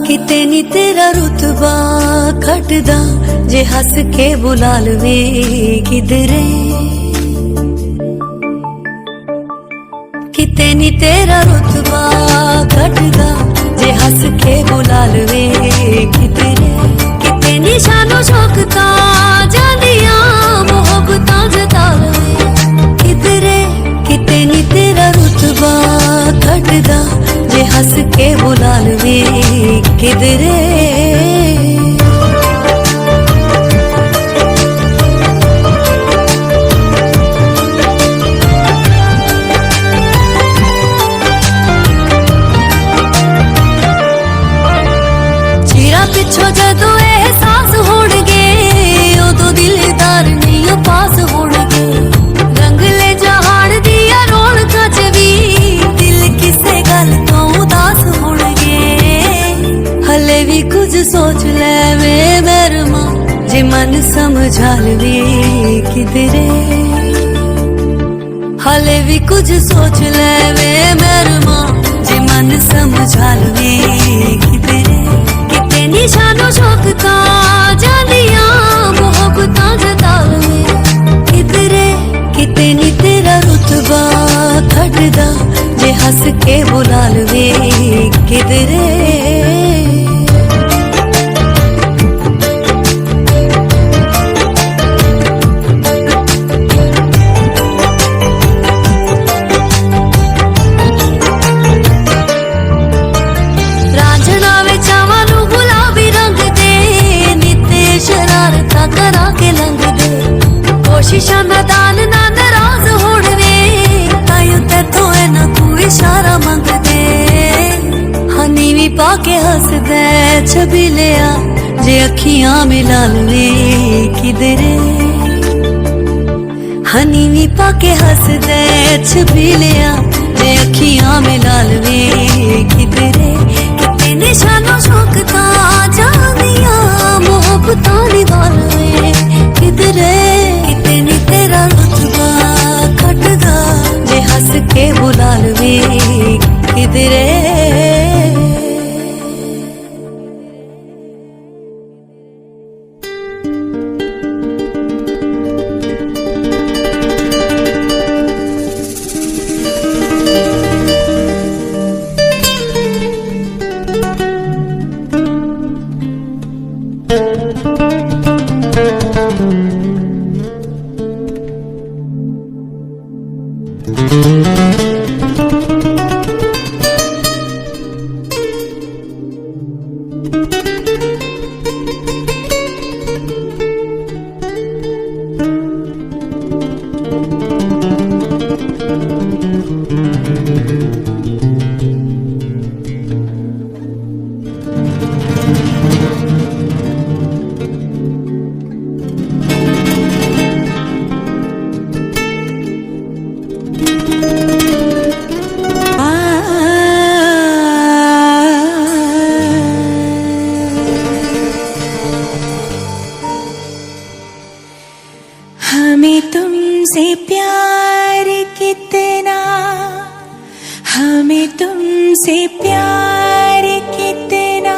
किते नी तेरा रुतबा घटदा जे हस के बुला लवे किधरे। किते नी तेरा रुतबा घटदा जे हस के बुला लवे किधरे। किते नी शानो शौकता जानिया मोहब्बता जता लवे किधरे। किते नी तेरा रुतबा घटदा जे हस के बुला लवे किधरे। चीरा पिछो जदों एहसास होणगे उदों दिलदार नहीं पास होणगे। रंगले जहान दिया रौनकां च भी दिल किसे गल तो उदास होणगे। हले भी कुछ सोच ले वे मेरमा जे मन समझा लवे किधरे। हले भी कुछ सोच ले वे मेरमा जे मन समझा लवे किधरे। किते निशानो शौकता जानिया मोहब्बता जता लवे किधरे। किते नी तेरा रुतबा घटदा जे हस के बुला लवे किधरे। कोशिशां नादान ना नाराज होणवे ताइयों तैथों है ना तू इशारा मंगदे। हनी भी पाके हसदे छबीलिया जे अखियां मिला लवे किधरे। हनी भी पाके हसदे छबीलिया जे अखियां मिला लवे किधरे। किते निशानो शौकता जानिया मोहब्बता निभा लवे किधरे। किते नी तेरा रुतबा घटदा जे हस के बुला लवे किधरे। हमें तुमसे प्यार कितना, हमें तुमसे प्यार कितना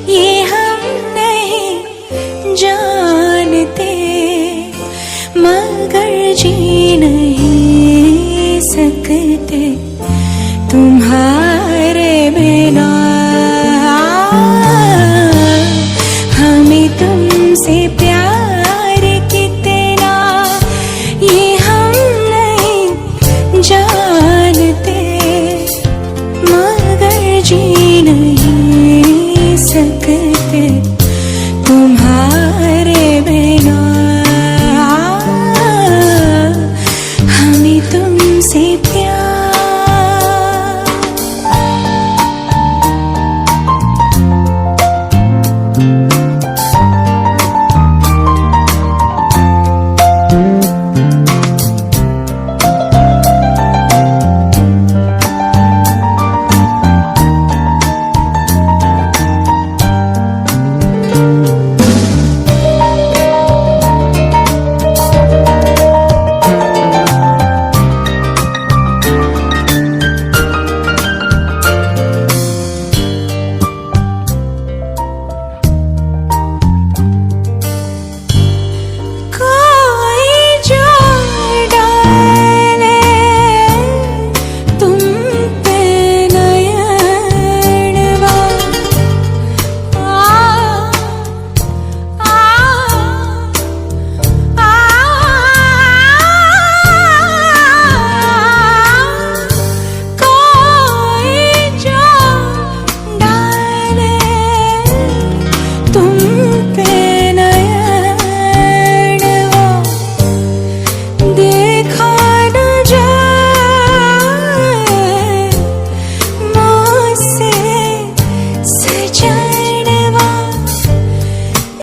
ये हम नहीं जानते, मगर जी नहीं सकते तुम्हारे बिना। हमें तुमसे प्यार कितना ये हम नहीं जानते, मगर जी नहीं सकते तुम्हारे बिना। हमें तुमसे प्यार। चल